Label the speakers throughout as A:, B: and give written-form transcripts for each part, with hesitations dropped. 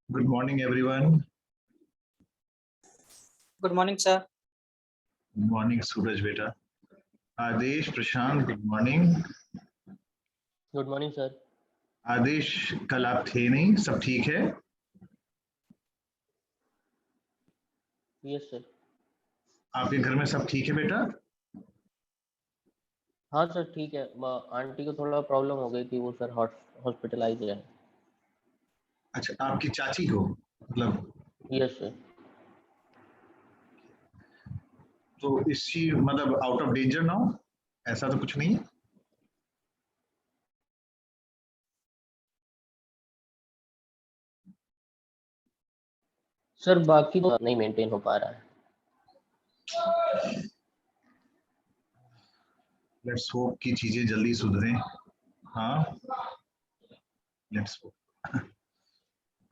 A: Good morning, everyone.
B: Good morning, sir.
A: Good morning, Suraj beta. Adesh, Prashant, good morning.
C: Good morning sir.
A: Adesh, कल आप थे नहीं, सब ठीक है?
C: Yes sir.
A: आपके घर में सब ठीक है बेटा?
C: हाँ सर ठीक है, आंटी को थोड़ा प्रॉब्लम हो गई थी, वो सर हॉस्पिटलाइज है।
A: अच्छा, आपकी चाची को मतलब?
C: Yes sir.
A: तो इसी मतलब आउट ऑफ डेंजर ना हो, ऐसा तो कुछ नहीं है?
C: सर बाकी तो नहीं मेंटेन हो पा रहा है।
A: लेट्स होप कि चीजें जल्दी सुधरें। हाँ, let's hope.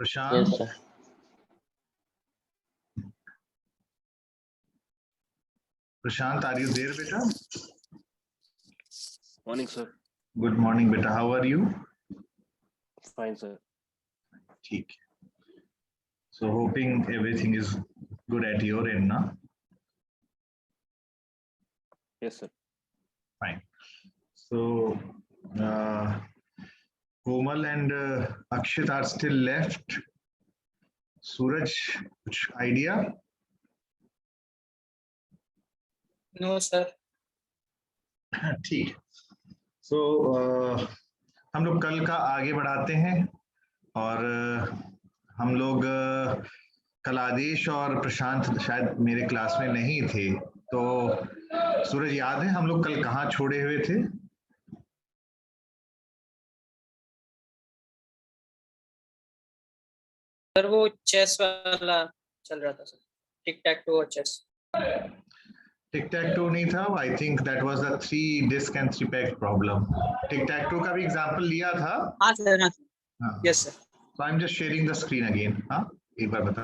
A: Prashant,
C: yes sir.
A: Prashant, are you there बेटा?
D: Morning, sir.
A: गुड मॉर्निंग बेटा, how are you?
D: Fine, sir.
A: ठीक है। So hoping everything is good at your end, na?
D: Yes, sir.
A: Fine. So Komal and Akshit are still left. Suraj, कुछ idea?
B: No, sir.
A: ठीक। So हम लोग कल का आगे बढ़ाते हैं और हम लोग कल आदेश और प्रशांत शायद मेरे क्लास में नहीं थे, तो सूरज याद है हम लोग कल कहाँ छोड़े हुए थे?
B: सर वो चेस वाला चल रहा था सर, टिक टैक टू और चेस।
A: टिक टैक टू नहीं था, I think that was the 3 disc and 3 peg problem. टिक टैक टू का भी एग्जांपल लिया था।
B: हाँ सर, हाँ yes sir.
A: So I'm just sharing the screen again. हाँ, एक बार बता।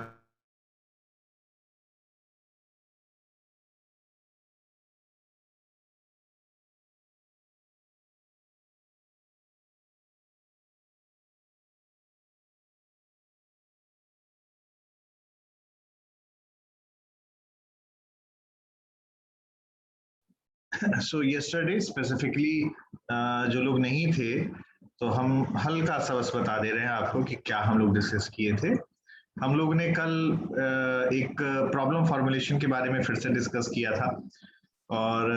A: So yesterday specifically जो लोग नहीं थे, तो हम हल्का सा बस बता दे रहे हैं आपको कि क्या हम लोग डिस्कस किए थे। हम लोग ने कल एक प्रॉब्लम फॉर्मुलेशन के बारे में फिर से डिस्कस किया था और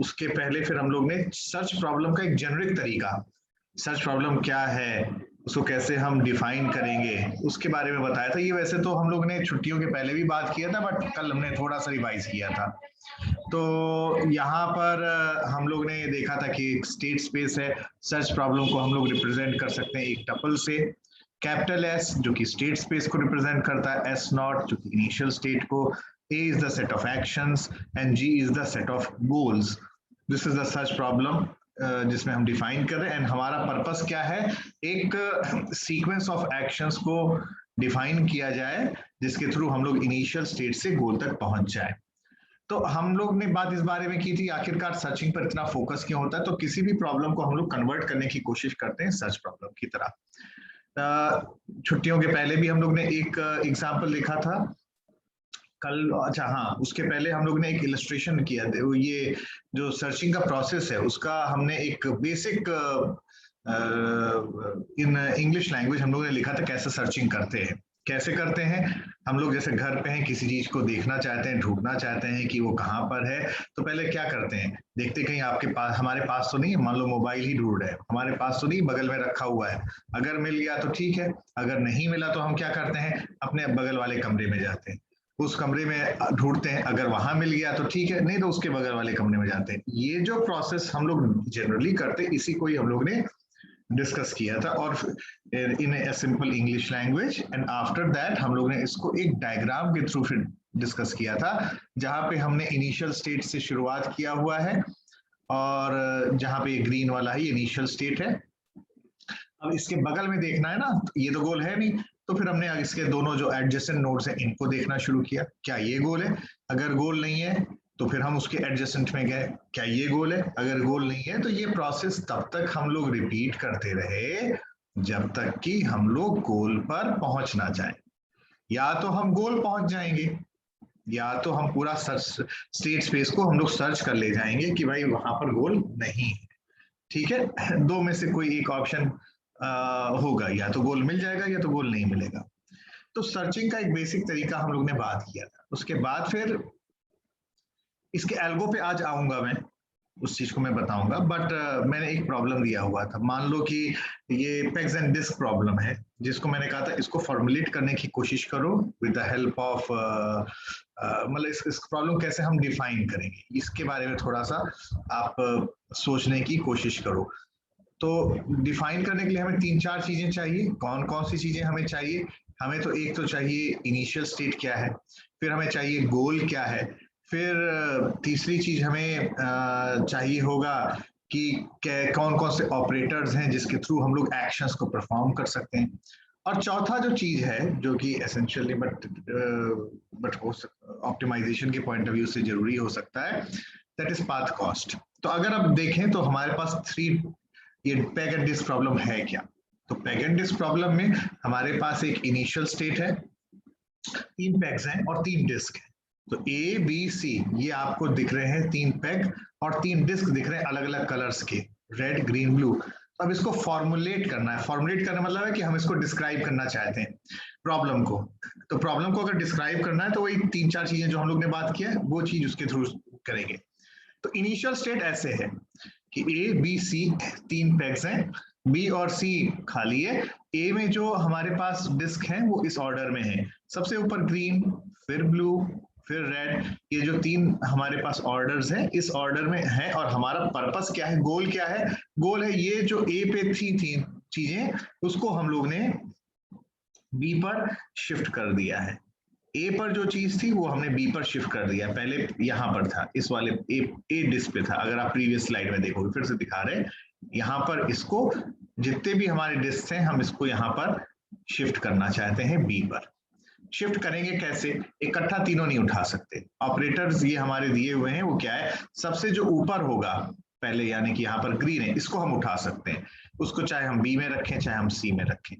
A: उसके पहले फिर हम लोग ने सर्च प्रॉब्लम का एक जेनरिक तरीका, सर्च प्रॉब्लम क्या है, उसको कैसे हम डिफाइन करेंगे, उसके बारे में बताया था। ये वैसे तो हम लोग ने छुट्टियों के पहले भी बात किया था, बट कल हमने थोड़ा सा रिवाइज किया था। तो यहाँ पर हम लोग ने देखा था कि एक स्टेट स्पेस है, सर्च प्रॉब्लम को हम लोग रिप्रेजेंट कर सकते हैं एक टपल से, कैपिटल एस जो कि स्टेट स्पेस को रिप्रेजेंट करता है, एस नॉट जो कि इनिशियल स्टेट को, A is the set of actions and G is the set of goals. This is the search problem जिसमें हम डिफाइन कर रहे हैं, एंड हमारा पर्पस क्या है, एक सीक्वेंस ऑफ एक्शंस को डिफाइन किया जाए जिसके थ्रू हम लोग इनिशियल स्टेट से गोल तक पहुंच जाए। तो हम लोग ने बात इस बारे में की थी आखिरकार सर्चिंग पर इतना फोकस क्यों होता है, तो किसी भी प्रॉब्लम को हम लोग कन्वर्ट करने की कोशिश करते हैं सर्च प्रॉब्लम की तरह। छुट्टियों के पहले भी हम लोग ने एक एग्जाम्पल देखा था कल। अच्छा हाँ, उसके पहले हम लोग ने एक इलस्ट्रेशन किया, ये जो सर्चिंग का प्रोसेस है उसका हमने एक बेसिक इन इंग्लिश लैंग्वेज हम लोग ने लिखा था कैसे सर्चिंग करते हैं। कैसे करते हैं, हम लोग जैसे घर पे हैं, किसी चीज को देखना चाहते हैं, ढूंढना चाहते हैं कि वो कहाँ पर है, तो पहले क्या करते हैं, देखते कहीं आपके पास, हमारे पास तो नहीं, मान लो मोबाइल ही ढूंढ रहे हैं, हमारे पास तो नहीं, बगल में रखा हुआ है, अगर मिल गया तो ठीक है, अगर नहीं मिला तो हम क्या करते हैं, अपने बगल वाले कमरे में जाते हैं, उस कमरे में ढूंढते हैं, अगर वहां मिल गया तो ठीक है, नहीं तो उसके बगल वाले कमरे में जाते हैं। ये जो प्रोसेस हम लोग जनरली करते हैं, इसी को ही हम लोग ने डिस्कस किया था और in a simple English language, and after that हम लोग ने इसको एक डायग्राम के थ्रू फिर डिस्कस किया था, जहां पे हमने इनिशियल स्टेट से शुरुआत किया हुआ है और जहां पे ये ग्रीन वाला है ये इनिशियल स्टेट है। अब इसके बगल में देखना है ना, ये तो गोल है नहीं, तो फिर हमने इसके दोनों जो एडजेसेंट नोड्स हैं इनको देखना शुरू किया, क्या ये गोल है, अगर गोल नहीं है तो फिर हम उसके एडजेसेंट में गए, क्या ये गोल है, अगर गोल नहीं है, तो ये प्रोसेस तब तक हम लोग रिपीट करते रहे जब तक कि हम लोग गोल पर पहुंच ना जाए। या तो हम गोल पहुंच जाएंगे, या तो हम पूरा सर्च स्टेट स्पेस को हम लोग सर्च कर ले जाएंगे कि भाई वहां पर गोल नहीं है। ठीक है, दो में से कोई एक ऑप्शन होगा, या तो गोल मिल जाएगा या तो गोल नहीं मिलेगा। तो सर्चिंग का एक बेसिक तरीका हम लोग ने बात किया था। उसके बाद फिर इसके एल्गो पे आज आऊंगा मैं, उस चीज को मैं बताऊंगा। बट मैंने एक प्रॉब्लम दिया हुआ था, मान लो कि ये पेग्स एंड डिस्क प्रॉब्लम है, जिसको मैंने कहा था इसको फॉर्मुलेट करने की कोशिश करो विद द हेल्प ऑफ मतलब इस प्रॉब्लम कैसे हम डिफाइन करेंगे, इसके बारे में थोड़ा सा आप सोचने की कोशिश करो। तो डिफाइन करने के लिए हमें 3-4 चीजें चाहिए। कौन कौन सी चीजें हमें चाहिए? हमें तो एक तो चाहिए इनिशियल स्टेट क्या है, फिर हमें चाहिए गोल क्या है, फिर तीसरी चीज हमें चाहिए होगा कि कौन कौन से ऑपरेटर्स हैं जिसके थ्रू हम लोग एक्शंस को परफॉर्म कर सकते हैं। और चौथा जो चीज है जो कि एसेंशियली बट ऑप्टिमाइजेशन के पॉइंट ऑफ व्यू से जरूरी हो सकता है, दैट इज पाथ कॉस्ट। तो अगर आप देखें तो हमारे पास ये पेग एंड डिस्क प्रॉब्लम है क्या? तो पेग एंड डिस्क प्रॉब्लम में हमारे पास एक इनिशियल स्टेट है, 3 पेग्स हैं और 3 डिस्क हैं। तो ए बी सी ये आपको दिख रहे हैं 3 पेग और 3 डिस्क दिख रहे हैं अलग अलग कलर्स के, रेड ग्रीन ब्लू। तो अब इसको फॉर्मुलेट करना है। फॉर्मुलेट करना मतलब है कि हम इसको डिस्क्राइब करना चाहते हैं प्रॉब्लम को। तो प्रॉब्लम को अगर डिस्क्राइब करना है तो वही 3-4 चीजें जो हम लोग ने बात किया है वो चीज उसके थ्रू करेंगे। तो इनिशियल स्टेट ऐसे है कि ए बी सी 3 पेग्स हैं, बी और सी खाली है। ए में जो हमारे पास डिस्क है वो इस ऑर्डर में है, सबसे ऊपर ग्रीन, फिर ब्लू, फिर रेड। ये जो 3 हमारे पास ऑर्डर्स हैं इस ऑर्डर में है। और हमारा पर्पस क्या है, गोल क्या है? गोल है ये जो ए पे थी 3 चीजें उसको हम लोग ने बी पर शिफ्ट कर दिया है। ए पर जो चीज थी वो हमने बी पर शिफ्ट कर दिया। पहले यहां पर था, इस वाले ए डिस्क पे था। अगर आप प्रीवियस स्लाइड में देखोगे, फिर से दिखा रहे हैं, यहां पर इसको जितने भी हमारे डिस्क हैं हम इसको यहां पर शिफ्ट करना चाहते हैं बी पर। शिफ्ट करेंगे कैसे? इकट्ठा तीनों नहीं उठा सकते। ऑपरेटर्स ये हमारे दिए हुए हैं, वो क्या है, सबसे जो ऊपर होगा पहले, यानी कि यहाँ पर ग्रीन है, इसको हम उठा सकते हैं। उसको चाहे हम बी में रखें चाहे हम सी में रखें।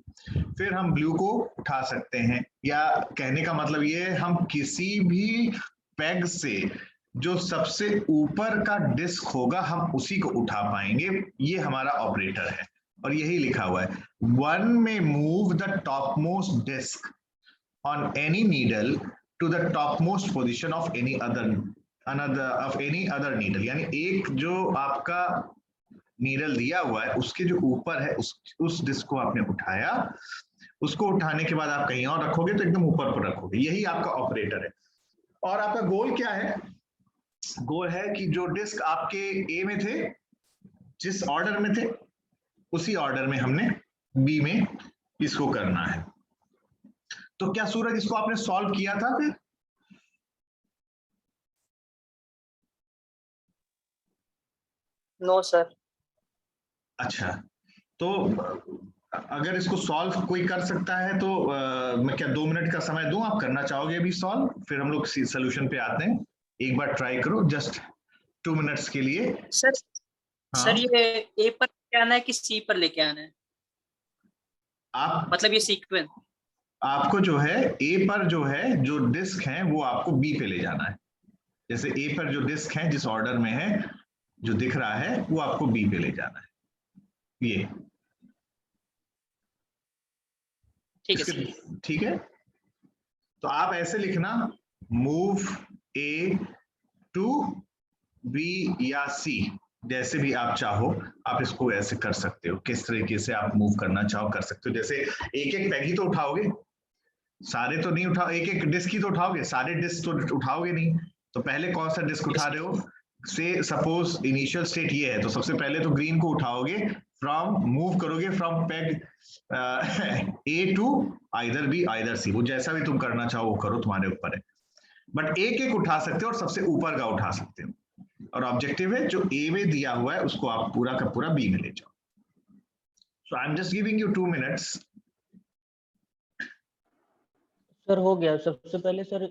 A: फिर हम ब्लू को उठा सकते हैं, या कहने का मतलब ये है हम किसी भी पेग से जो सबसे ऊपर का डिस्क होगा हम उसी को उठा पाएंगे। ये हमारा ऑपरेटर है और यही लिखा हुआ है, वन में move the topmost disc on any needle to the topmost position of any other needle। यानी एक जो आपका नीडल दिया हुआ है उसके जो ऊपर है उस डिस्क को आपने उठाया, उसको उठाने के बाद आप कहीं और रखोगे तो एकदम ऊपर पर रखोगे। यही आपका ऑपरेटर है। और आपका गोल क्या है? गोल है कि जो डिस्क आपके ए में थे, जिस ऑर्डर में थे उसी ऑर्डर में हमने बी में इसको करना है। तो क्या सूरज इसको आपने सॉल्व किया था फिर?
B: No sir.
A: अच्छा, तो अगर इसको सॉल्व कोई कर सकता है तो मैं क्या 2 मिनट का समय दूं? आप करना चाहोगे अभी सॉल्व? फिर हम लोग सोल्यूशन पे आते हैं। एक बार ट्राई करो जस्ट 2 मिनट्स के लिए।
B: सर
A: हाँ,
B: सर ये ए पर लेके आना है कि सी पर लेके आना है?
A: आप
B: मतलब ये सीक्वेंस।
A: आपको जो है ए पर जो है जो डिस्क है वो आपको बी पे ले जाना है। जैसे ए पर जो डिस्क है जिस ऑर्डर में है जो दिख रहा है वो आपको बी पे ले जाना है। ये
B: ठीक है सर।
A: ठीक है। तो आप ऐसे लिखना, मूव ए टू बी या सी, जैसे भी आप चाहो आप इसको ऐसे कर सकते हो। किस तरीके से आप मूव करना चाहो कर सकते हो। जैसे एक एक पैग ही तो उठाओगे, सारे तो नहीं उठाओ। एक एक डिस्क ही तो उठाओगे, सारे डिस्क तो उठाओगे नहीं। तो पहले कौन सा डिस्क उठा रहे हो? से सपोज इनिशियल स्टेट ये है तो सबसे पहले तो ग्रीन को उठाओगे, फ्रॉम मूव करोगे from peg A to either B either C. वो जैसा भी तुम करना चाहो वो करो, तुम्हारे ऊपर है। बट एक एक उठा सकते हो और सबसे ऊपर का उठा सकते हो। और ऑब्जेक्टिव है जो ए में दिया हुआ है उसको आप पूरा का पूरा बी में ले जाओ। So I am just giving you 2 minutes.
C: Sir हो गया। सबसे पहले सर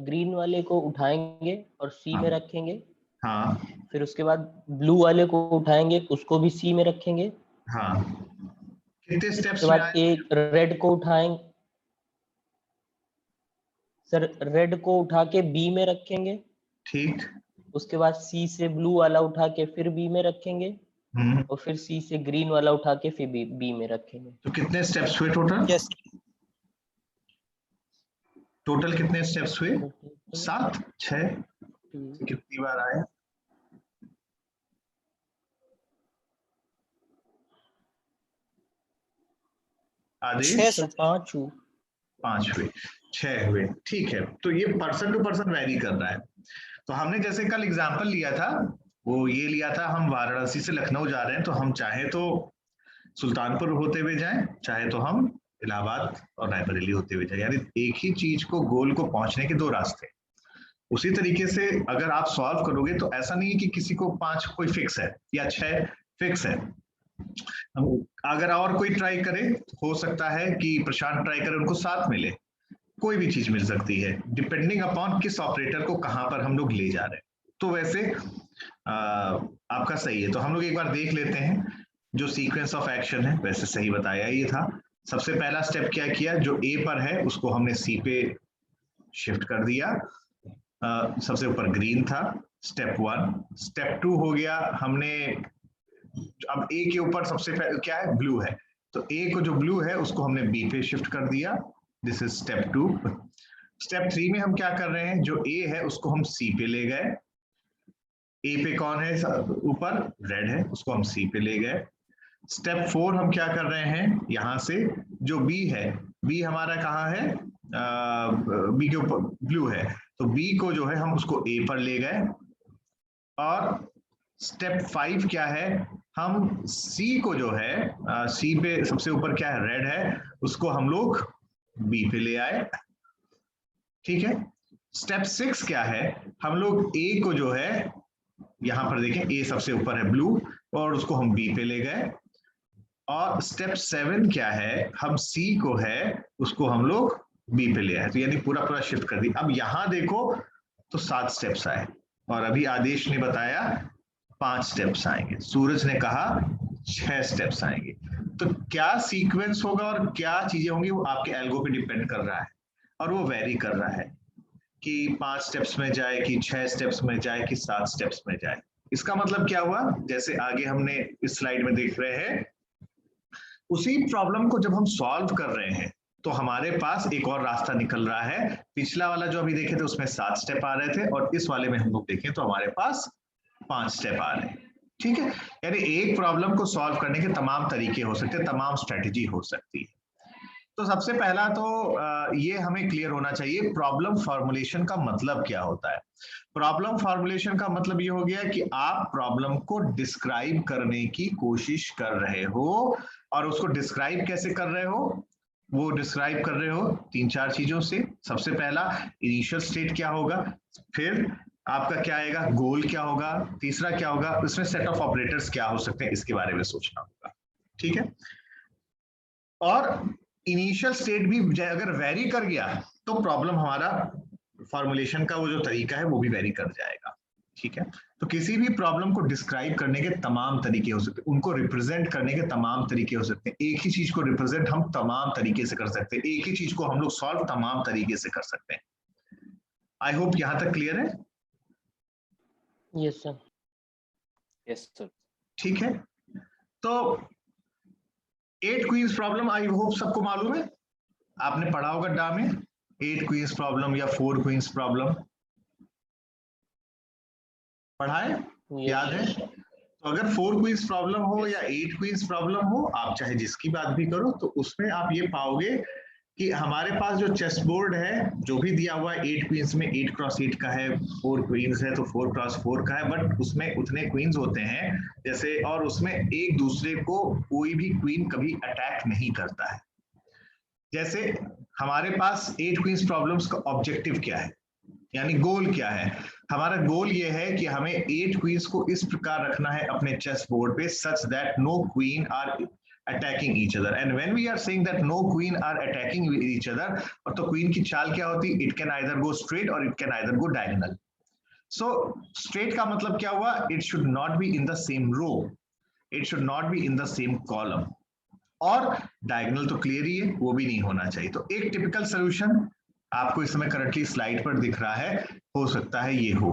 C: ग्रीन वाले को उठाएंगे और सी में रखेंगे।
A: हाँ
C: फिर उसके बाद ब्लू वाले को उठाएंगे, उसको भी सी में रखेंगे।
A: हाँ कितने स्टेप्स
C: उसके
A: में
C: बाद
A: आए?
C: एक रेड को उठाएंगे सर, रेड को उठा के बी में रखेंगे।
A: ठीक।
C: उसके बाद सी से ब्लू वाला उठा के फिर बी में रखेंगे, और फिर सी से ग्रीन वाला उठा के फिर बी में रखेंगे।
A: तो कितने स्टेप्स हुए टोटल?
B: यस
A: टोटल कितने स्टेप्स हुए? 7, 6?
C: टू,
A: कितनी बार आया? आदेश?
B: 6
C: सर 5 हुए।
A: 5 हुए, 6 हुए, ठीक है। तो ये पर्सन टू पर्सन वेरी कर रहा है। तो हमने जैसे कल एग्जांपल लिया था, वो ये लिया था, हम वाराणसी से लखनऊ जा रहे हैं, तो हम चाहे तो सुल्तानपुर होते हुए जाएं, चाहे तो हम इलाहाबाद और रायबरेली होते हुए जाएं, यानी एक ही चीज को, गोल को पहुंचने के 2 रास्ते। उसी तरीके से अगर आप सॉल्व करोगे तो ऐसा नहीं है कि किसी को 5 कोई फिक्स है या 6 फिक्स है। अगर और कोई ट्राई करे तो हो सकता है कि प्रशांत ट्राई करे, उनको 7 मिले, कोई भी चीज मिल सकती है, डिपेंडिंग अपॉन किस ऑपरेटर को कहां पर हम लोग ले जा रहे हैं। तो वैसे आपका सही है। तो हम लोग एक बार देख लेते हैं जो सीक्वेंस ऑफ एक्शन है, वैसे सही बताया ये था। सबसे पहला स्टेप क्या किया, जो ए पर है उसको हमने सी पे शिफ्ट कर दिया। सबसे ऊपर ग्रीन था, स्टेप 1। स्टेप 2 हो गया, हमने अब ए के ऊपर सबसे पहले क्या है, ब्लू है, तो ए को जो ब्लू है उसको हमने बी पे शिफ्ट कर दिया। This is step 2। स्टेप 3 में हम क्या कर रहे हैं, जो ए है उसको हम सी पे ले गए। ए पे कौन है ऊपर, रेड है, उसको हम सी पे ले गए। स्टेप 4 हम क्या कर रहे हैं, यहां से जो बी है, बी हमारा कहाँ है, बी के ऊपर ब्लू है, तो बी को जो है हम उसको ए पर ले गए। और स्टेप 5 क्या है, हम सी को जो है, सी पे सबसे ऊपर क्या है, रेड है, उसको हम लोग बी पे ले आए। ठीक है। स्टेप 6 क्या है, हम लोग ए को जो है, यहां पर देखें ए सबसे ऊपर है ब्लू, और उसको हम बी पे ले गए। और स्टेप 7 क्या है, हम सी को है उसको हम लोग बी पे ले आए, तो यानी पूरा पूरा शिफ्ट कर दी। अब यहां देखो तो 7 स्टेप्स आए, और अभी आदेश ने बताया 5 स्टेप्स आएंगे, सूरज ने कहा 6 स्टेप्स आएंगे। तो क्या सीक्वेंस होगा और क्या चीजें होंगी वो आपके एल्गो पे डिपेंड कर रहा है, और वो वेरी कर रहा है कि 5 स्टेप्स में जाए, कि 6 स्टेप्स में जाए, कि 7 स्टेप्स में जाए। इसका मतलब क्या हुआ, जैसे आगे हमने इस स्लाइड में देख रहे हैं, उसी प्रॉब्लम को जब हम सॉल्व कर रहे हैं तो हमारे पास एक और रास्ता निकल रहा है। पिछला वाला जो अभी देखे थे उसमें 7 स्टेप आ रहे थे, और इस वाले में हम लोग देखें तो हमारे पास 5 स्टेप आ रहे हैं। ठीक है, यानी एक प्रॉब्लम को सॉल्व करने के तमाम तरीके हो सकते हैं, तमाम स्ट्रेटेजी हो सकती है। तो सबसे पहला तो ये हमें क्लियर होना चाहिए, प्रॉब्लम फॉर्मुलेशन का मतलब क्या होता है। प्रॉब्लम फॉर्मुलेशन का मतलब ये हो गया कि आप प्रॉब्लम को डिस्क्राइब करने की कोशिश कर रहे हो, और उसको डिस्क्राइब कैसे कर रहे हो, वो डिस्क्राइब कर रहे हो 3-4 चीजों से। सबसे पहला इनिशियल स्टेट क्या होगा, फिर आपका क्या आएगा, गोल क्या होगा, तीसरा क्या होगा, उसमें सेट ऑफ ऑपरेटर्स क्या हो सकते हैं, इसके बारे में सोचना होगा। ठीक है, और इनिशियल स्टेट भी अगर वेरी कर गया तो प्रॉब्लम हमारा फॉर्मुलेशन का वो जो तरीका है वो भी वेरी कर जाएगा। ठीक है, तो किसी भी प्रॉब्लम को डिस्क्राइब करने के तमाम तरीके हो सकते हैं, उनको रिप्रेजेंट करने के तमाम तरीके हो सकते हैं। एक ही चीज को रिप्रेजेंट हम तमाम तरीके से कर सकते हैं, एक ही चीज को हम लोग सॉल्व तमाम तरीके से कर सकते हैं। आई होप यहां तक क्लियर है।
C: Yes sir.
D: Yes sir.
A: ठीक है, तो 8 क्वींस प्रॉब्लम आई होप सबको मालूम है, आपने पढ़ा होगा डा में 8 क्वींस प्रॉब्लम या 4 क्वींस प्रॉब्लम पढ़ा है, याद है। तो अगर 4 क्वींस प्रॉब्लम हो या 8 क्वींस प्रॉब्लम हो, आप चाहे जिसकी बात भी करो, तो उसमें आप ये पाओगे कि हमारे पास जो चेस बोर्ड है, जो भी दिया हुआ है 8 क्वींस में, 8 क्रॉस 8 का है, 4 क्वींस है तो 4 क्रॉस 4 का है, बट उसमें उतने क्वींस होते हैं जैसे, और उसमें एक दूसरे को कोई भी क्वीन कभी अटैक नहीं करता है। जैसे हमारे पास 8 क्वींस प्रॉब्लम्स का ऑब्जेक्टिव क्या है, यानी गोल क्या है, हमारा गोल ये है कि हमें 8 क्वींस को इस प्रकार रखना है अपने चेस बोर्ड पे, such that no queen are attacking each other, and when we are saying that no queen are attacking each other, और तो क्वीन की चाल क्या होती, it can either go straight or it can either go diagonal. So straight का मतलब क्या हुआ, it should not be in the same row, it should not be in the same column, और डायगोनल तो क्लियर ही है, वो भी नहीं होना चाहिए। तो एक टिपिकल सोल्यूशन आपको इस समय करंटली स्लाइड पर दिख रहा है, हो सकता है ये हो,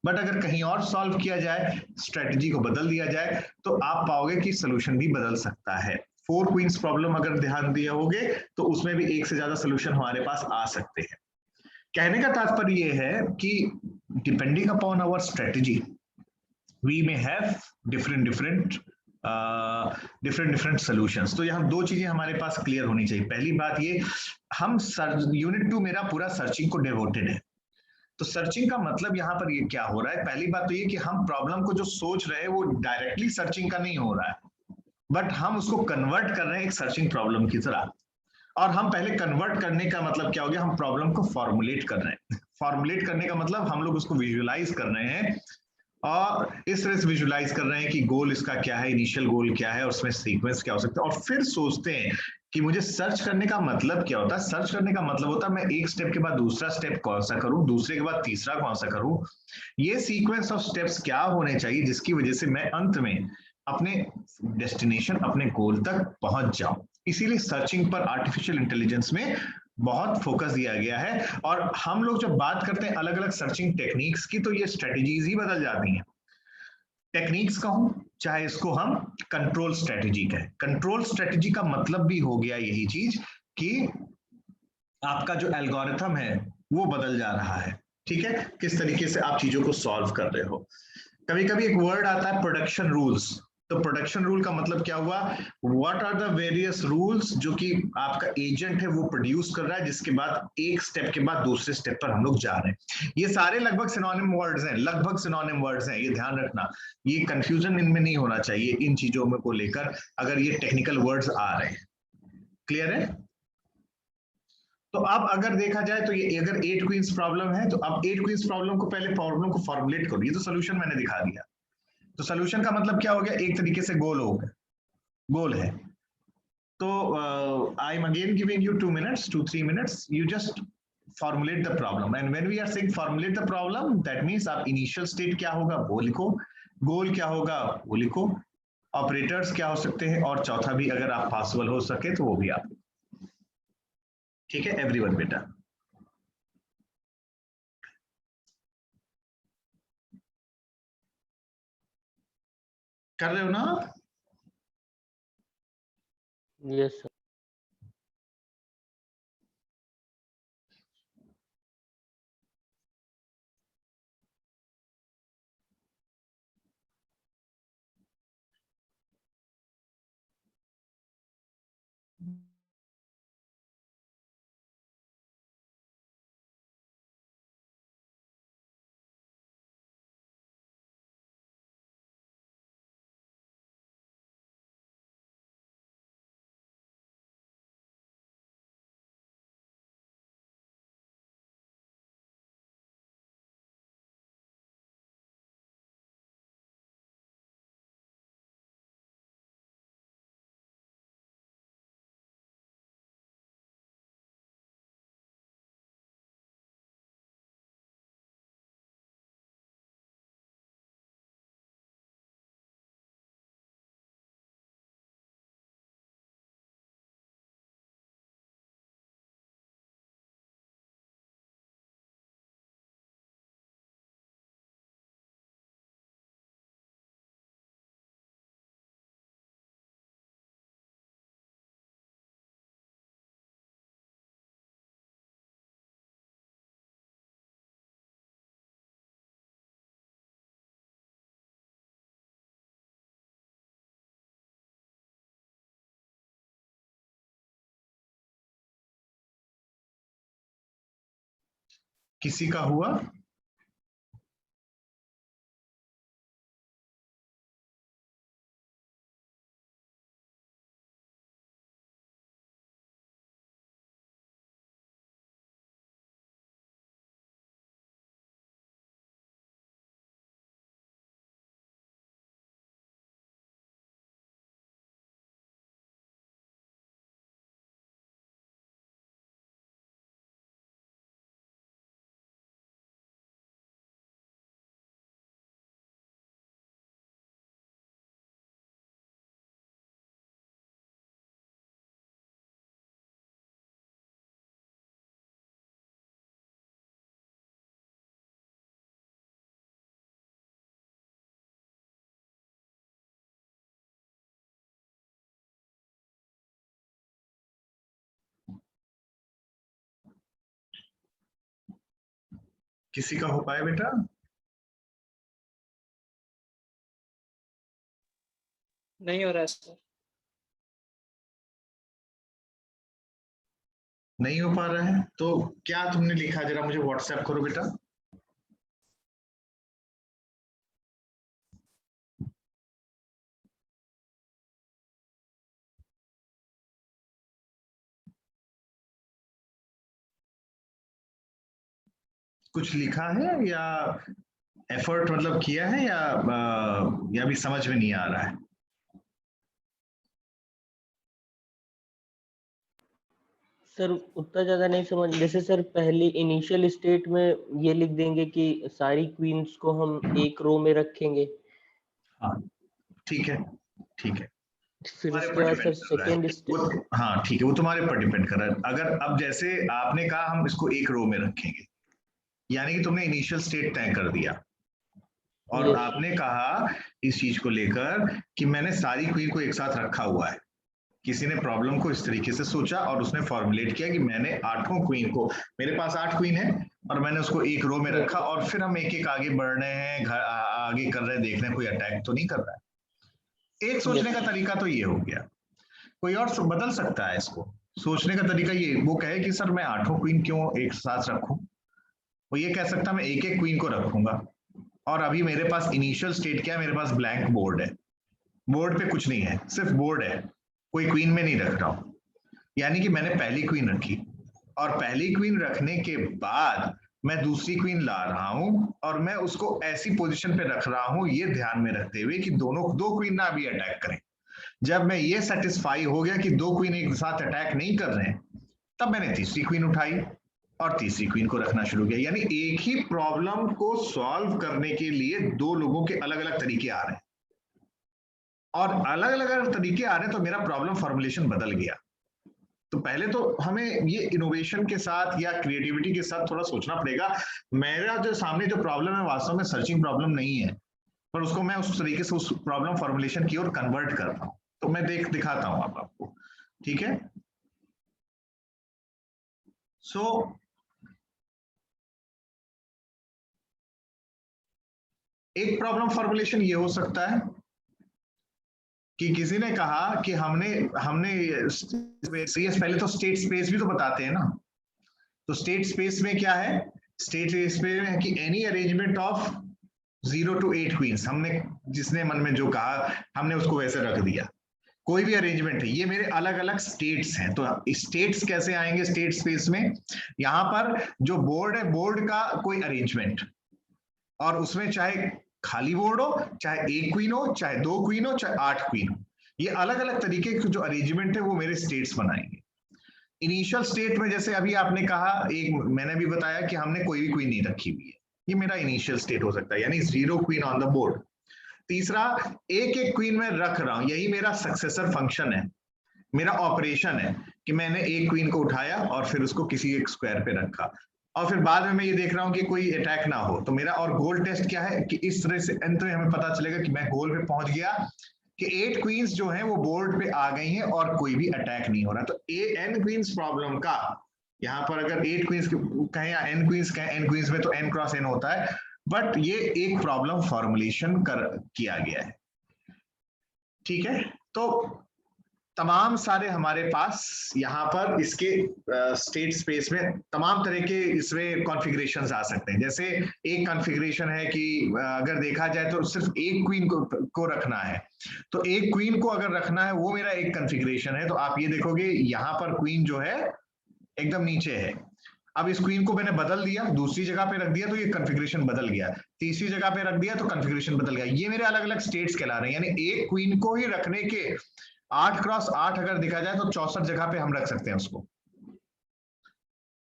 A: बट अगर कहीं और सॉल्व किया जाए, स्ट्रेटजी को बदल दिया जाए, तो आप पाओगे कि सोल्यूशन भी बदल सकता है। 4 क्वींस प्रॉब्लम अगर ध्यान दिए होगे तो उसमें भी एक से ज्यादा सोल्यूशन हमारे पास आ सकते हैं। कहने का तात्पर्य ये है कि depending upon our strategy we may have different solutions. तो यहाँ दो चीजें हमारे पास क्लियर होनी चाहिए। पहली बात ये, हम यूनिट 2 मेरा पूरा सर्चिंग को डिवोटेड है। तो सर्चिंग का मतलब यहाँ पर ये क्या हो रहा है, पहली बात तो ये कि हम प्रॉब्लम को जो सोच रहे हैं वो डायरेक्टली सर्चिंग का नहीं हो रहा है, बट हम उसको कन्वर्ट कर रहे हैं एक सर्चिंग प्रॉब्लम की तरह। और हम पहले कन्वर्ट करने का मतलब क्या हो गया, हम प्रॉब्लम को फॉर्मुलेट कर रहे हैं। फॉर्मुलेट करने का मतलब हम लोग उसको विजुअलाइज कर रहे हैं, और इस तरह से विजुअलाइज कर रहे हैं कि गोल इसका क्या है, इनिशियल गोल क्या है, और उसमें सीक्वेंस क्या हो सकता है, और फिर सोचते हैं कि मुझे सर्च करने का मतलब क्या होता है। सर्च करने का मतलब होता है मैं एक स्टेप के बाद दूसरा स्टेप कौन सा करूं, दूसरे के बाद तीसरा कौन सा करूं, ये सीक्वेंस ऑफ स्टेप्स क्या होने चाहिए जिसकी वजह से मैं अंत में अपने डेस्टिनेशन, अपने गोल तक पहुंच जाऊं। इसीलिए सर्चिंग पर आर्टिफिशियल इंटेलिजेंस में बहुत फोकस दिया गया है। और हम लोग जब बात करते हैं अलग अलग सर्चिंग टेक्निक्स की, तो ये स्ट्रेटेजीज ही बदल जाती हैं। टेक्निक्स कहूं चाहे इसको हम कंट्रोल स्ट्रेटेजी कहें, कंट्रोल स्ट्रेटेजी का मतलब भी हो गया यही चीज कि आपका जो एल्गोरिथम है वो बदल जा रहा है। ठीक है, किस तरीके से आप चीजों को सॉल्व कर रहे हो। कभी कभी एक वर्ड आता है प्रोडक्शन रूल्स। तो प्रोडक्शन रूल का मतलब क्या हुआ, what are the various rules जो कि आपका एजेंट है वो प्रोड्यूस कर रहा है, जिसके बाद एक स्टेप के बाद दूसरे स्टेप पर हम लोग जा रहे हैं। ये सारे लगभग सिनोनिम वर्ड्स हैं, लगभग सिनोनिम वर्ड्स हैं, ये ध्यान रखना, ये कंफ्यूजन इनमें नहीं होना चाहिए इन चीजों में को लेकर, अगर ये टेक्निकल वर्ड्स आ रहे हैं। क्लियर है? तो अब अगर देखा जाए तो ये अगर 8 क्वींस प्रॉब्लम है, तो अब 8 क्वींस प्रॉब्लम को पहले प्रॉब्लम को फॉर्मुलेट करो। ये तो सोल्यूशन मैंने दिखा दिया। तो सोल्यूशन का मतलब क्या हो गया, एक तरीके से गोल हो गया, गोल है। तो I am again giving you 2 minutes, 2-3 minutes, you just formulate the problem, and when we are saying formulate the problem, that means आप इनिशियल स्टेट क्या होगा वो लिखो, गोल क्या होगा वो लिखो, ऑपरेटर्स क्या हो सकते हैं, और चौथा भी अगर आप पॉसिबल हो सके तो वो भी आप। ठीक है एवरीवन बेटा? कर रहे हो ना?
C: Yes sir.
A: किसी का हुआ? किसी का हो पाया बेटा?
B: नहीं हो रहा है सर।
A: नहीं हो पा रहा है तो क्या तुमने लिखा, जरा मुझे व्हाट्सएप करो बेटा। कुछ लिखा है या एफर्ट मतलब किया है या भी समझ में नहीं आ रहा है?
C: सर उतना ज्यादा नहीं समझ, जैसे सर पहले इनिशियल स्टेट में ये लिख देंगे कि सारी क्वींस को हम एक रो में रखेंगे।
A: हाँ ठीक है, ठीक है।
C: फिर उसके बाद सर सेकेंड स्टेट।
A: हाँ ठीक है, वो तुम्हारे पर डिपेंड कर रहा है। अगर अब जैसे आपने कहा हम इसको एक रो में रखेंगे, यानी कि तुमने इनिशियल स्टेट तय कर दिया और
C: Yes.
A: आपने कहा इस चीज को लेकर कि मैंने सारी क्वीन को एक साथ रखा हुआ है। किसी ने प्रॉब्लम को इस तरीके से सोचा और उसने फॉर्मुलेट किया कि मैंने 8 क्वीन को, मेरे पास 8 क्वीन है और मैंने उसको एक रो में रखा और फिर हम एक एक आगे बढ़ रहे हैं, आगे कर रहे हैं, देख रहे हैं कोई अटैक तो नहीं कर रहा है। एक सोचने का तरीका तो ये हो गया। कोई और बदल सकता है इसको। सोचने का तरीका ये, वो कहे कि सर मैं 8 क्वीन क्यों एक साथ रखूं, वो ये कह सकता मैं एक एक क्वीन को रखूंगा और अभी मेरे पास इनिशियल स्टेट क्या है, मेरे पास ब्लैंक बोर्ड है, बोर्ड पे कुछ नहीं है, सिर्फ बोर्ड है, कोई क्वीन में नहीं रख रहा हूं। यानी कि मैंने पहली क्वीन रखी और पहली क्वीन रखने के बाद मैं दूसरी क्वीन ला रहा हूं और मैं उसको ऐसी पोजीशन पे रख रहा हूं, ये ध्यान में रखते हुए कि दोनों दो क्वीन ना भी अटैक करें। जब मैं ये सेटिस्फाई हो गया कि दो क्वीन एक साथ अटैक नहीं कर रहे हैं, तब मैंने तीसरी क्वीन उठाई और तीसरी क्वीन को रखना शुरू किया। यानी एक ही प्रॉब्लम को सॉल्व करने के लिए दो लोगों के अलग अलग तरीके आ रहे हैं और अलग अलग तरीके आ रहे हैं, तो मेरा प्रॉब्लम फॉर्मुलेशन बदल गया। तो पहले तो हमें ये इनोवेशन के साथ या क्रिएटिविटी के साथ थोड़ा सोचना पड़ेगा। मेरा जो सामने जो प्रॉब्लम है वास्तव में सर्चिंग प्रॉब्लम नहीं है, पर उसको मैं उस तरीके से उस प्रॉब्लम फॉर्मुलेशन की ओर कन्वर्ट कर रहा हूं। तो मैं दिखाता हूं आपको, ठीक है। सो एक प्रॉब्लम फॉर्मुलेशन ये हो सकता है कि किसी ने कहा कि हमने पहले तो स्टेट स्पेस भी तो बताते हैं ना। तो स्टेट स्पेस में क्या है, स्टेट स्पेस में है कि any arrangement of 0 to 8 queens, हमने जिसने मन में जो कहा हमने उसको वैसे रख दिया। कोई भी अरेंजमेंट है, ये मेरे अलग अलग स्टेट्स हैं। तो स्टेट्स कैसे आएंगे स्टेट स्पेस में, यहां पर जो बोर्ड है, बोर्ड का कोई अरेंजमेंट, और उसमें चाहे खाली बोर्ड हो, चाहे एक क्वीन हो, चाहे दो क्वीन हो, चाहे 8 क्वीन हो, ये अलग अलग तरीके के जो अरेंजमेंट है वो मेरे स्टेट्स बनाएंगे। इनिशियल स्टेट में जैसे अभी आपने कहा, एक मैंने भी बताया कि हमने कोई भी क्वीन नहीं रखी हुई है, ये मेरा इनिशियल स्टेट हो सकता है, यानी 0 क्वीन ऑन द बोर्ड। तीसरा, एक एक क्वीन में रख रहा हूं, यही मेरा सक्सेसर फंक्शन है, मेरा ऑपरेशन है कि मैंने एक क्वीन को उठाया और फिर उसको किसी एक स्क्वायर पे रखा और फिर बाद में मैं ये देख रहा हूं कि कोई अटैक ना हो। तो मेरा और गोल टेस्ट क्या है कि इस तरह से अंत में हमें पता चलेगा कि मैं गोल पे पहुंच गया कि 8 क्वींस जो हैं वो बोर्ड पे आ गई हैं और कोई भी अटैक नहीं हो रहा। तो n क्वींस प्रॉब्लम का यहाँ पर अगर 8 क्वींस कहें या n क्वींस कहें, n क्वींस में तो n क्रॉस n होता है, बट ये एक प्रॉब्लम फॉर्मुलेशन किया गया है, ठीक है। तो तमाम सारे हमारे पास यहाँ पर इसके स्टेट स्पेस में तमाम तरह के इसमें कॉन्फ़िगरेशंस आ सकते हैं। जैसे एक कॉन्फ़िगरेशन है कि अगर देखा जाए तो सिर्फ एक क्वीन को रखना है, तो एक क्वीन को अगर रखना है वो मेरा एक कॉन्फ़िगरेशन है। तो आप ये देखोगे यहाँ पर क्वीन जो है एकदम नीचे है। अब इस क्वीन को मैंने बदल दिया, दूसरी जगह पे रख दिया तो ये कॉन्फ़िगरेशन बदल गया, तीसरी जगह पे रख दिया तो कॉन्फ़िगरेशन बदल गया। ये मेरे अलग अलग स्टेट्स कहला रहे हैं। यानी एक क्वीन को ही रखने के 8 क्रॉस 8 अगर देखा जाए तो 64 जगह पे हम रख सकते हैं उसको।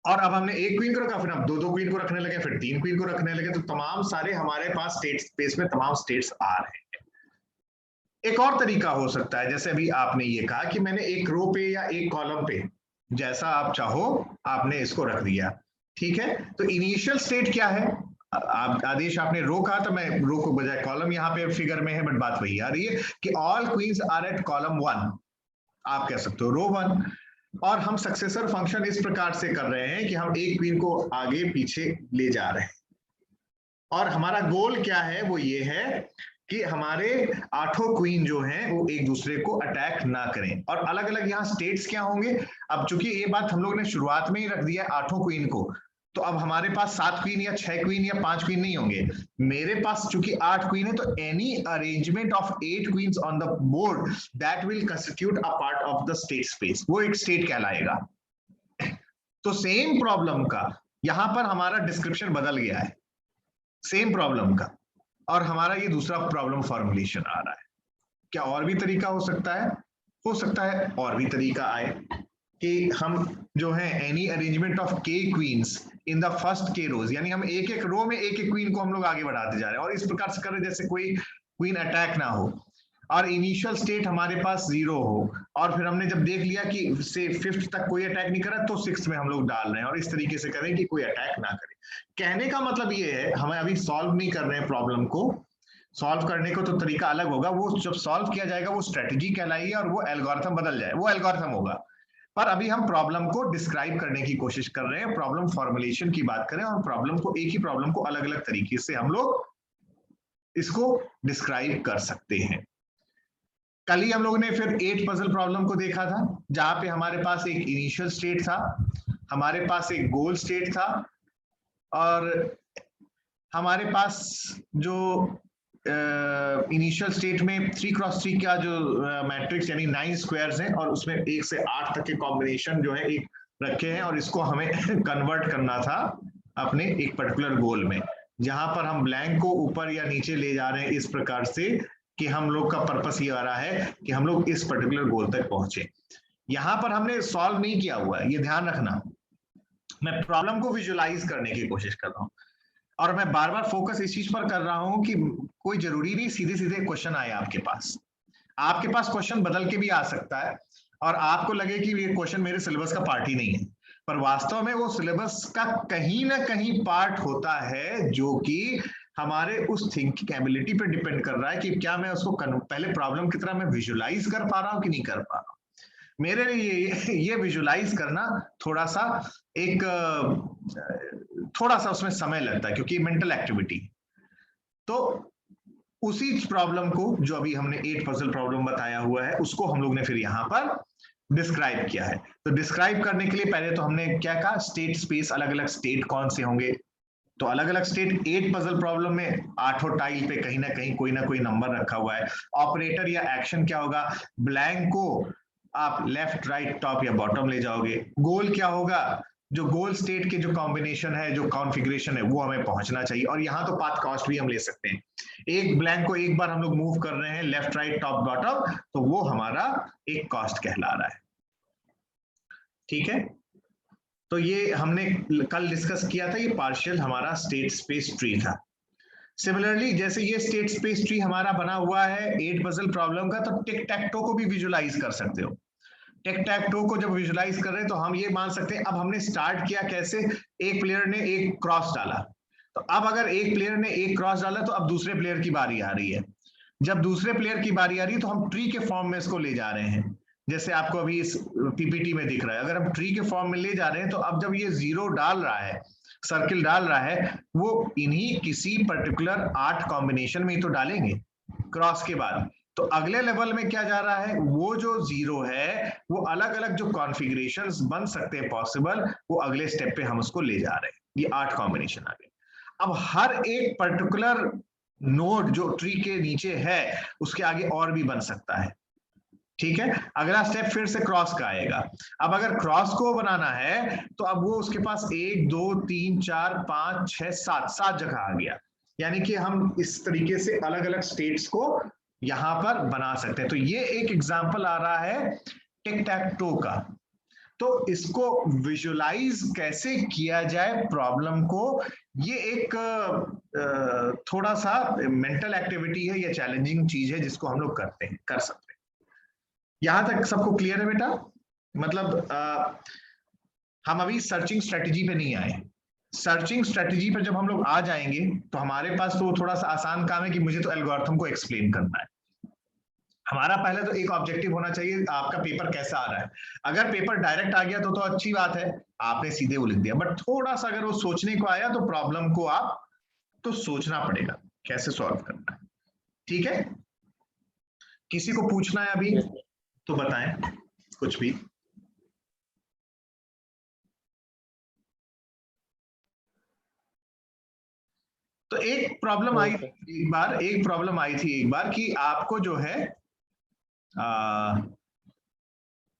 A: और अब हमने एक क्वीन को रखा, फिर हम दो क्वीन को रखने लगे, फिर 3 क्वीन को रखने लगे। तो तमाम सारे हमारे पास स्टेट स्पेस में तमाम स्टेट्स आ रहे हैं। एक और तरीका हो सकता है, जैसे अभी आपने ये कहा कि मैंने एक रो पे या एक कॉलम पे, जैसा आप चाहो आपने इसको रख दिया, ठीक है। तो इनिशियल स्टेट क्या है, आप आदेश आपने रो कहा था, मैं रो को बजाय कॉलम यहाँ पे फिगर में है, बट बात वही आ रही है कि all queens are at column 1, आप कह सकते हो रो 1। और हम सक्सेसर फंक्शन इस प्रकार से कर रहे हैं कि हम एक क्वीन को आगे पीछे ले जा रहे हैं, और हमारा गोल क्या है, वो ये है कि हमारे 8 क्वीन जो हैं वो एक दूसरे को अटैक ना करें। और अलग अलग यहाँ स्टेट्स क्या होंगे, अब चूंकि ये बात हम लोग ने शुरुआत में ही रख दिया है 8 क्वीन को, तो अब हमारे पास 7 क्वीन या 6 क्वीन या 5 क्वीन नहीं होंगे। मेरे पास चूंकि 8 क्वीन है, तो any arrangement of 8 queens on the board that will constitute a part of the state space, वो एक स्टेट कहलाएगा। तो सेम प्रॉब्लम का यहां पर हमारा डिस्क्रिप्शन बदल गया है, सेम प्रॉब्लम का, और हमारा ये दूसरा प्रॉब्लम फॉर्मुलेशन आ रहा है। क्या और भी तरीका हो सकता है? हो सकता है और भी तरीका आए कि हम जो है एनी अरेंजमेंट ऑफ के क्वींस इन द फर्स्ट के रोज, यानी हम एक एक रो में एक एक क्वीन को हम लोग आगे बढ़ाते जा रहे हैं और इस प्रकार से कर रहे जैसे कोई क्वीन अटैक ना हो, और इनिशियल स्टेट हमारे पास 0 हो, और फिर हमने जब देख लिया कि से 5th तक कोई अटैक नहीं करा तो 6th में हम लोग डाल रहे हैं, और इस तरीके से करें कि कोई अटैक ना करे। कहने का मतलब ये है, हमें अभी सॉल्व नहीं कर रहे हैं प्रॉब्लम को, सॉल्व करने को तो तरीका अलग होगा, वो जब सॉल्व किया जाएगा वो स्ट्रेटजी कहलाएगी और वो एल्गोरिथम बदल जाए, वो एल्गोरिथम होगा। पर अभी हम प्रॉब्लम को डिस्क्राइब करने की कोशिश कर रहे हैं, प्रॉब्लम फॉर्मुलेशन की बात करें, और प्रॉब्लम को, एक ही प्रॉब्लम को अलग अलग तरीके से हम लोग इसको डिस्क्राइब कर सकते हैं। कल ही हम लोगों ने फिर 8 पजल प्रॉब्लम को देखा था, जहां पे हमारे पास एक इनिशियल स्टेट था, हमारे पास एक गोल स्टेट था, और हमारे पास जो इनिशियल स्टेट में 3x3 का जो मैट्रिक्स यानी 9 स्क्वायर्स हैं, और उसमें 1 से 8 तक के कॉम्बिनेशन जो है एक रखे हैं, और इसको हमें कन्वर्ट करना था अपने एक पर्टिकुलर गोल में, जहां पर हम ब्लैंक को ऊपर या नीचे ले जा रहे हैं इस प्रकार से कि हम लोग का पर्पस ये आ रहा है कि हम लोग इस पर्टिकुलर गोल तक पहुंचे। यहां पर हमने सॉल्व नहीं किया हुआ है, ये ध्यान रखना। मैं प्रॉब्लम को विजुअलाइज करने की कोशिश कर रहा हूं, और मैं बार बार फोकस इस चीज पर कर रहा हूं कि कोई जरूरी नहीं सीधे सीधे क्वेश्चन आए आपके पास क्वेश्चन बदल के भी आ सकता है, और आपको लगे कि ये क्वेश्चन मेरे सिलेबस का पार्ट ही नहीं है, पर वास्तव में वो सिलेबस का कहीं ना कहीं पार्ट होता है, जो कि हमारे उस थिंकिंग एबिलिटी पे डिपेंड कर रहा है कि क्या मैं उसको पहले प्रॉब्लम की तरह मैं विजुअलाइज कर पा रहा हूं कि नहीं कर पा रहा हूं। मेरे लिए ये विजुअलाइज करना थोड़ा सा उसमें समय लगता है, क्योंकि मेंटल एक्टिविटी। तो उसी प्रॉब्लम को जो अभी हमने 8 पजल प्रॉब्लम बताया हुआ है, उसको हम लोग ने फिर यहाँ पर डिस्क्राइब किया है। तो डिस्क्राइब करने के लिए पहले तो हमने क्या कहा, स्टेट स्पेस, अलग अलग स्टेट कौन से होंगे, तो अलग अलग स्टेट 8 पजल प्रॉब्लम में 8 टाइल पे कहीं ना कोई नंबर रखा हुआ है। ऑपरेटर या एक्शन क्या होगा, ब्लैंक को आप लेफ्ट राइट टॉप या बॉटम ले जाओगे। गोल क्या होगा, जो गोल स्टेट के जो कॉम्बिनेशन है, जो कॉन्फ़िगरेशन है, वो हमें पहुंचना चाहिए, और यहाँ तो पाथ कॉस्ट भी हम ले सकते हैं। एक ब्लैंक को एक बार हम लोग मूव कर रहे हैं लेफ्ट राइट टॉप बॉटम, तो वो हमारा एक कॉस्ट कहला रहा है। ठीक है, तो ये हमने कल डिस्कस किया था, ये पार्शियल हमारा स्टेट स्पेस ट्री था। सिमिलरली जैसे ये स्टेट स्पेस ट्री हमारा बना हुआ है 8 पजल प्रॉब्लम का, तो टिक टैक टो को भी विजुअलाइज कर सकते हो। टिक टैक टो को जब विजुअलाइज कर रहे हैं तो हम ये मान सकते हैं, अब हमने स्टार्ट किया कैसे, एक प्लेयर ने एक क्रॉस डाला, तो अब अगर एक प्लेयर ने एक क्रॉस डाला तो अब दूसरे प्लेयर की बारी आ रही है। जब दूसरे प्लेयर की बारी आ रही है तो हम ट्री के फॉर्म में इसको ले जा रहे हैं, जैसे आपको अभी इस पीपीटी में दिख रहा है। अगर हम ट्री के फॉर्म में ले जा रहे हैं, तो अब जब ये 0 डाल रहा है, सर्किल डाल रहा है, वो इन्हीं किसी पर्टिकुलर 8 कॉम्बिनेशन में ही तो डालेंगे क्रॉस के बाद। तो अगले लेवल में क्या जा रहा है, वो जो 0 है, वो अलग अलग जो कॉन्फ़िगरेशंस बन सकते हैं पॉसिबल, वो अगले स्टेप पे हम उसको ले जा रहे हैं। ये 8 कॉम्बिनेशन आ गए। अब हर एक पर्टिकुलर नोड जो ट्री के नीचे है, उसके आगे और भी बन सकता है। ठीक है, अगला स्टेप फिर से क्रॉस का आएगा। अब अगर क्रॉस को बनाना है, तो अब वो उसके पास 1 2 3 4 5 6 7 जगह आ गया, यानी कि हम इस तरीके से अलग अलग स्टेट्स को यहां पर बना सकते हैं। तो ये एक एग्जांपल आ रहा है टिक टैक टो का। तो इसको विजुअलाइज कैसे किया जाए प्रॉब्लम को, ये एक थोड़ा सा मेंटल एक्टिविटी है या चैलेंजिंग चीज है, जिसको हम लोग कर सकते हैं। यहां तक सबको क्लियर है बेटा? मतलब हम अभी सर्चिंग स्ट्रेटजी पे नहीं आए। सर्चिंग स्ट्रेटजी पर जब हम लोग आ जाएंगे, तो हमारे पास तो थोड़ा सा आसान काम है कि मुझे तो एल्गोरिथम को एक्सप्लेन करना है। हमारा पहले तो एक ऑब्जेक्टिव होना चाहिए, आपका पेपर कैसा आ रहा है। अगर पेपर डायरेक्ट आ गया तो अच्छी बात है, आपने सीधे वो लिख दिया, बट थोड़ा सा अगर वो सोचने को आया, तो प्रॉब्लम को आप तो सोचना पड़ेगा कैसे सॉल्व करना है। ठीक है, किसी को पूछना है अभी तो बताएं कुछ भी। तो एक प्रॉब्लम आई थी एक बार कि आपको जो है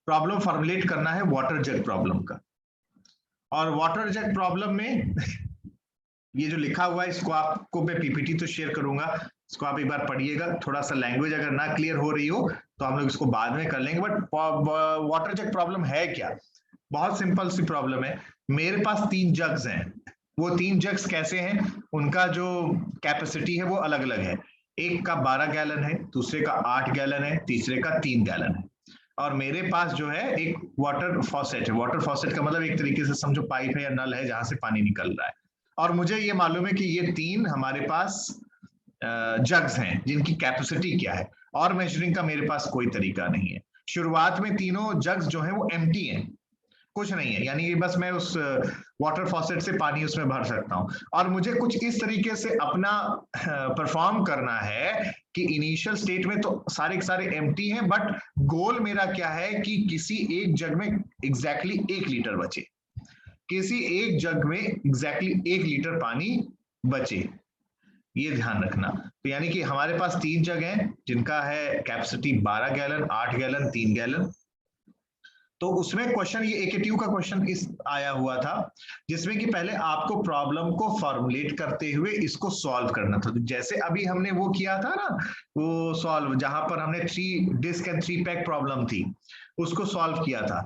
A: प्रॉब्लम फॉर्मुलेट करना है वाटर जग प्रॉब्लम का, और वाटर जग प्रॉब्लम में ये जो लिखा हुआ है इसको आपको मैं पीपीटी तो शेयर करूंगा, इसको आप एक बार पढ़िएगा। थोड़ा सा लैंग्वेज अगर ना क्लियर हो रही हो तो हम लोग इसको बाद में कर लेंगे। बट वाटर जग प्रॉब्लम है क्या? बहुत सिंपल सी प्रॉब्लम है। मेरे पास 3 जग्स हैं, वो 3 जग्स कैसे हैं, उनका जो कैपेसिटी है वो अलग अलग है। एक का 12 गैलन है, दूसरे का 8 गैलन है, तीसरे का 3 गैलन है। और मेरे पास जो है एक वाटर फॉसेट है। वाटर फॉसेट का मतलब एक तरीके से समझो पाइप है या नल है जहां से पानी निकल रहा है। और मुझे ये मालूम है कि ये 3 हमारे पास जग्स हैं जिनकी कैपेसिटी क्या है, और मेजरिंग का मेरे पास कोई तरीका नहीं है। शुरुआत में तीनों जग्स जो है वो एम्प्टी हैं, कुछ नहीं है, यानी बस मैं उस वाटर फॉसेट से पानी उसमें भर सकता हूं। और मुझे कुछ इस तरीके से अपना परफॉर्म करना है कि इनिशियल स्टेट में तो सारे के सारे एम्प्टी हैं, बट गोल मेरा क्या है कि किसी एक जग में एग्जैक्टली 1 लीटर बचे, किसी एक जग में एग्जैक्टली 1 लीटर पानी बचे, ये ध्यान रखना। तो यानी कि हमारे पास 3 जग हैं जिनका है कैपेसिटी 12 गैलन, 8 गैलन, 3 गैलन। तो उसमें क्वेश्चन ये AKTU का क्वेश्चन इस आया हुआ था जिसमें कि पहले आपको प्रॉब्लम को फॉर्मुलेट करते हुए इसको सॉल्व करना था। तो जैसे अभी हमने वो किया था ना, वो सॉल्व जहां पर हमने 3 डिस्क एंड 3 पैक प्रॉब्लम थी उसको सॉल्व किया था।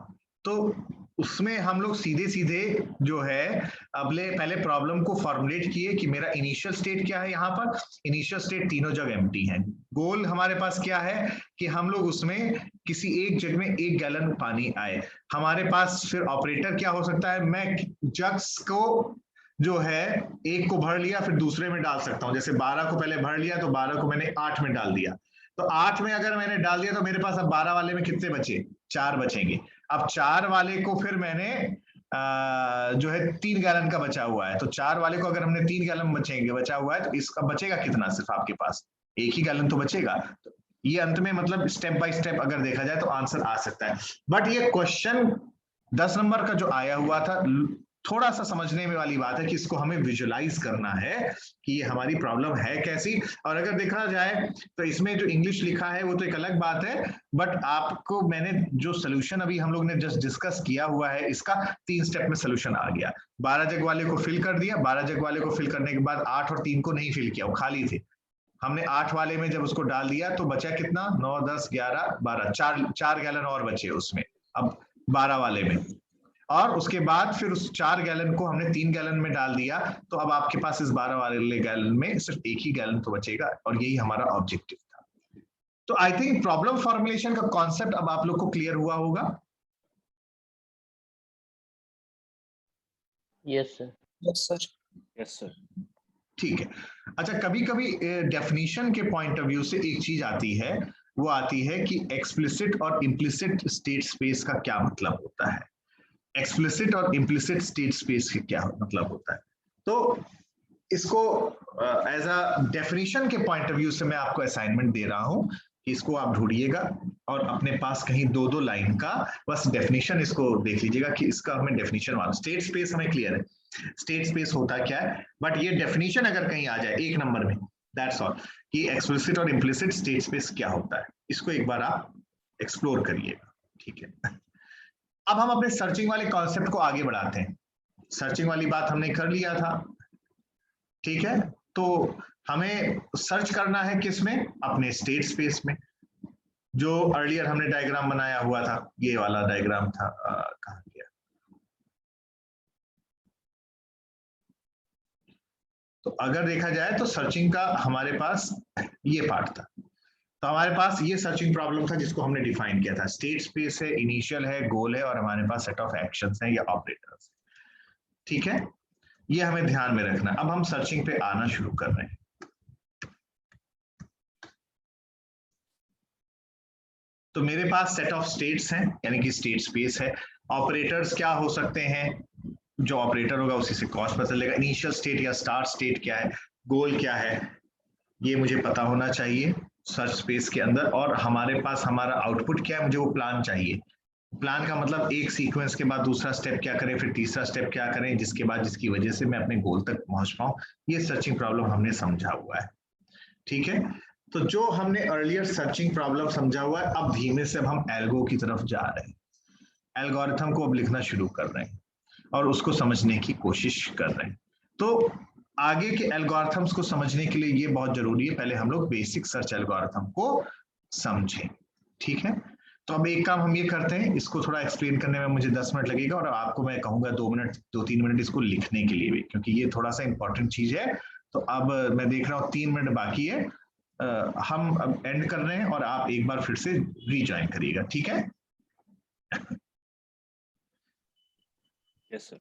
A: तो उसमें हम लोग सीधे सीधे जो है पहले प्रॉब्लम को फॉर्मुलेट किए कि मेरा इनिशियल स्टेट क्या है। यहाँ पर इनिशियल स्टेट तीनों जग एम्प्टी हैं। गोल हमारे पास क्या है कि हम लोग उसमें किसी एक जग में 1 गैलन पानी आए। हमारे पास फिर ऑपरेटर क्या हो सकता है, मैं जग्स को जो है एक को भर लिया फिर दूसरे में डाल सकता हूं। जैसे 12 को पहले भर लिया तो 12 को मैंने 8 में डाल दिया, तो 8 में अगर मैंने डाल दिया तो मेरे पास अब 12 वाले में कितने बचे, 4 बचेंगे। अब 4 वाले को फिर मैंने जो है 3 गैलन का बचा हुआ है, तो 4 वाले को अगर हमने 3 गैलन बचा हुआ है तो इसका बचेगा कितना, सिर्फ आपके पास 1 ही गैलन तो बचेगा। तो ये अंत में मतलब स्टेप बाय स्टेप अगर देखा जाए तो आंसर आ सकता है। बट ये क्वेश्चन 10 नंबर का जो आया हुआ था थोड़ा सा समझने में वाली बात है कि इसको हमें विजुलाइज करना है कि ये हमारी प्रॉब्लम है कैसी। और अगर देखा जाए तो इसमें जो इंग्लिश लिखा है वो तो एक अलग बात है, बट आपको मैंने जो सोल्यूशन अभी हम लोग ने जस्ट डिस्कस किया हुआ है इसका 3 स्टेप में सोल्यूशन आ गया। 12 जग वाले को फिल कर दिया, 12 जग वाले को फिल करने के बाद 8 और 3 को नहीं फिल किया, वो खाली थे। हमने 8 वाले में जब उसको डाल दिया तो बचा कितना, 9, 10, 11, 12, 4 गैलन और बचे उसमें अब 12 वाले में। और उसके बाद फिर उस 4 गैलन को हमने 3 गैलन में डाल दिया, तो अब आपके पास इस 12 वाले गैलन में सिर्फ 1 ही गैलन तो बचेगा, और यही हमारा ऑब्जेक्टिव था। तो आई थिंक प्रॉब्लम फॉर्मुलेशन का कॉन्सेप्ट अब आप लोग को क्लियर हुआ होगा।
C: Yes sir.
B: Yes sir.
D: Yes sir.
A: ठीक है। अच्छा, कभी कभी डेफिनेशन के पॉइंट ऑफ व्यू से एक चीज आती है, वो आती है कि एक्सप्लिसिट और इम्प्लिसिट स्टेट स्पेस का क्या मतलब होता है। एक्सप्लिसिट और इम्प्लिसिट स्टेट स्पेस के क्या मतलब होता है, तो इसको एज अ डेफिनेशन के पॉइंट ऑफ व्यू से मैं आपको असाइनमेंट दे रहा हूं कि इसको आप ढूंढिएगा और अपने पास कहीं 2-2 लाइन का बस डेफिनेशन इसको देख लीजिएगा कि इसका हमें डेफिनेशन मालूम। स्टेट स्पेस हमें क्लियर है, स्टेट स्पेस होता क्या है, बट ये डेफिनेशन अगर कहीं आ जाए 1 नंबर में, दैट्स ऑल, कि एक्सप्लिसिट और इम्प्लिसिट स्टेट स्पेस क्या होता है, इसको एक बार आप एक्सप्लोर करिएगा। ठीक है, अब हम अपने सर्चिंग वाले कॉन्सेप्ट को आगे बढ़ाते हैं। सर्चिंग वाली बात हमने कर लिया था, ठीक है, तो हमें सर्च करना है किसमें, अपने स्टेट स्पेस में। जो अर्लियर हमने डायग्राम बनाया हुआ था, ये वाला डायग्राम था, कहाँ गया, तो अगर देखा जाए तो सर्चिंग का हमारे पास ये पार्ट था। तो हमारे पास ये सर्चिंग प्रॉब्लम था जिसको हमने डिफाइन किया था। स्टेट स्पेस है, इनिशियल है, गोल है, और हमारे पास सेट ऑफ एक्शंस हैं या ऑपरेटर्स। ठीक है, ये हमें ध्यान में रखना। अब हम सर्चिंग पे आना शुरू कर रहे हैं। तो मेरे पास सेट ऑफ स्टेट्स हैं, यानी कि स्टेट स्पेस है। ऑपरेटर्स क्या हो सकते हैं, जो ऑपरेटर होगा उसी से कॉस्ट पता चलेगा। इनिशियल स्टेट या स्टार्ट स्टेट क्या है, गोल क्या है ये मुझे पता होना चाहिए सर्च स्पेस के अंदर, और हमारे पास हमारा आउटपुट क्या है, मुझे वो प्लान चाहिए। प्लान का मतलब एक सीक्वेंस के बाद दूसरा स्टेप क्या करें, फिर तीसरा स्टेप क्या करें, जिसके बाद जिसकी वजह से मैं अपने गोल तक पहुंच पाऊं। ये सर्चिंग प्रॉब्लम हमने समझा हुआ है, ठीक है। तो जो हमने अर्लियर सर्चिंग प्रॉब्लम समझा हुआ है, अब धीमे से अब हम एल्गो की तरफ जा रहे हैं। एल्गोरिथम को अब लिखना शुरू कर रहे हैं और उसको समझने की कोशिश कर रहे हैं। तो आगे के एल्गोरिथम्स को समझने के लिए ये बहुत जरूरी है, पहले हम लोग बेसिक सर्च एल्गोरिथम को समझें, ठीक है। तो अब एक काम हम ये करते हैं, इसको थोड़ा एक्सप्लेन करने में मुझे 10 मिनट लगेगा, और आपको मैं कहूंगा 2-3 मिनट इसको लिखने के लिए भी, क्योंकि ये थोड़ा सा इंपॉर्टेंट चीज है। तो अब मैं देख रहा हूँ 3 मिनट बाकी है, हम अब एंड कर रहे हैं और आप एक बार फिर से रीज्वाइन करिएगा, ठीक है।
D: Yes, sir.